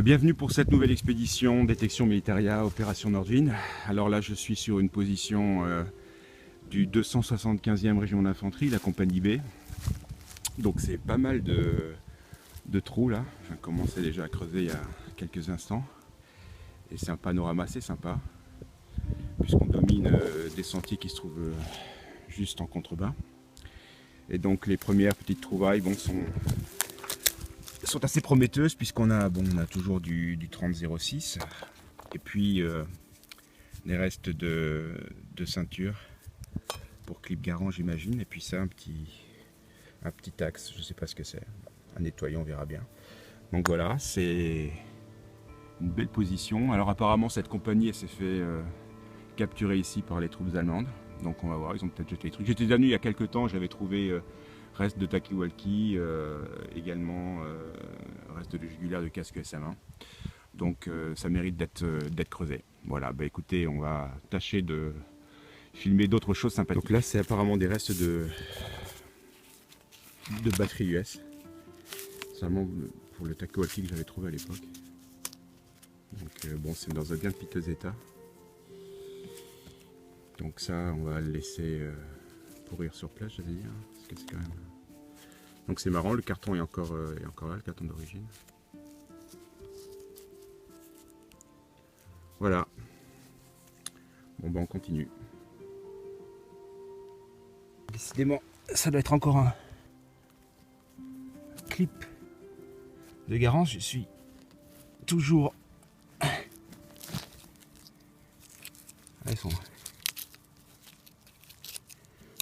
Bienvenue pour cette nouvelle expédition Détection Militaria Opération Nordwind. Alors là je suis sur une position du 275e régiment d'infanterie, la compagnie B. Donc c'est pas mal de trous là. J'ai commencé déjà à creuser il y a quelques instants. Et c'est un panorama assez sympa, puisqu'on domine des sentiers qui se trouvent juste en contrebas. Et donc les premières petites trouvailles sont assez prometteuses, puisqu'on a, on a toujours du 30-06 et puis les restes de ceinture pour clip garant, j'imagine, et puis ça un petit axe, je sais pas ce que c'est, à nettoyer, on verra bien. Donc voilà, c'est une belle position. Alors apparemment cette compagnie elle s'est fait capturer ici par les troupes allemandes, donc on va voir, ils ont peut-être jeté les trucs. J'étais déjà venu il y a quelques temps, j'avais trouvé reste de talkie-walkie, également reste de jugulaire de casque SM1. Donc ça mérite d'être creusé. Voilà, bah écoutez, on va tâcher de filmer d'autres choses sympathiques. Donc là c'est apparemment des restes de batterie US. Seulement pour le talkie-walkie que j'avais trouvé à l'époque. Donc bon, c'est dans un bien piteux état. Donc ça, on va le laisser pourrir sur place, j'allais dire. Parce que c'est quand même... Donc c'est marrant, le carton est encore là, le carton d'origine. Voilà. Bon ben on continue. Décidément, ça doit être encore un clip de Garance. Je suis toujours... Elles sont...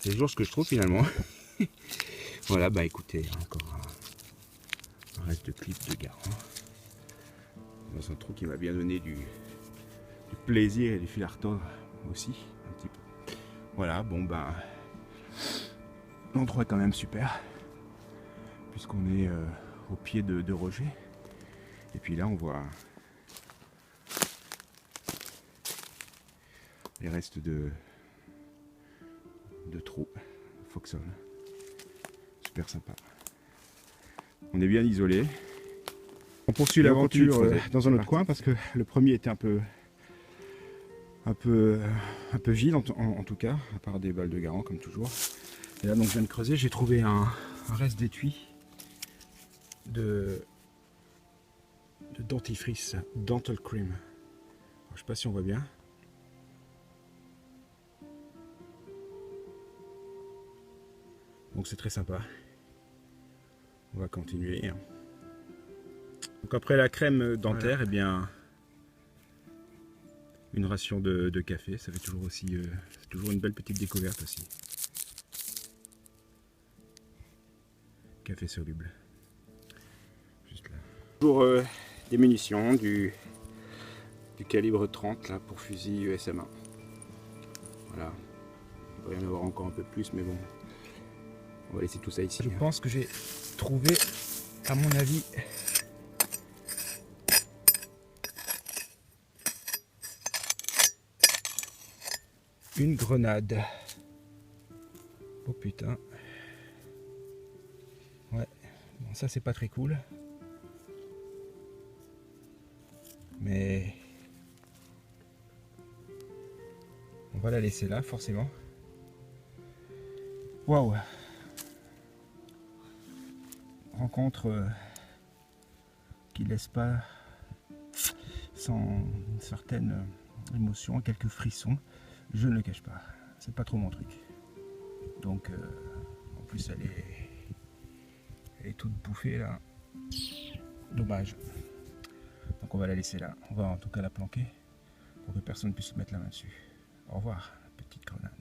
C'est toujours ce que je trouve finalement. Voilà, bah écoutez, encore un reste de clip de Garand. Dans un trou qui m'a bien donné du plaisir et du fil à retordre aussi, un petit peu. Voilà, bon ben, l'endroit est quand même super, puisqu'on est au pied de Roger. Et puis là, on voit les restes de trous, Foxhole. Super sympa. On est bien isolé. On poursuit l'aventure dans un autre coin parce que le premier était un peu vide en tout cas, à part des balles de Garand comme toujours. Et là donc je viens de creuser, j'ai trouvé un reste d'étui de dentifrice, Dental Cream. Alors, je sais pas si on voit bien. Donc c'est très sympa. On va continuer. Donc après la crème dentaire, voilà. Eh bien une ration de café, ça fait toujours aussi c'est toujours une belle petite découverte aussi. Café soluble. Juste là. Toujours des munitions du calibre 30 là pour fusil SM1. Voilà. Il devrait y en avoir encore un peu plus, mais bon. On va laisser tout ça ici. Je pense que j'ai trouvé, à mon avis, une grenade. Oh putain. Ouais, bon ça c'est pas très cool. Mais on va la laisser là forcément. Waouh. Rencontre qui laisse pas sans une certaine émotion, quelques frissons. Je ne le cache pas, c'est pas trop mon truc. Donc en plus elle est toute bouffée là. Dommage. Donc on va la laisser là. On va en tout cas la planquer pour que personne ne puisse se mettre la main dessus. Au revoir, petite grenade.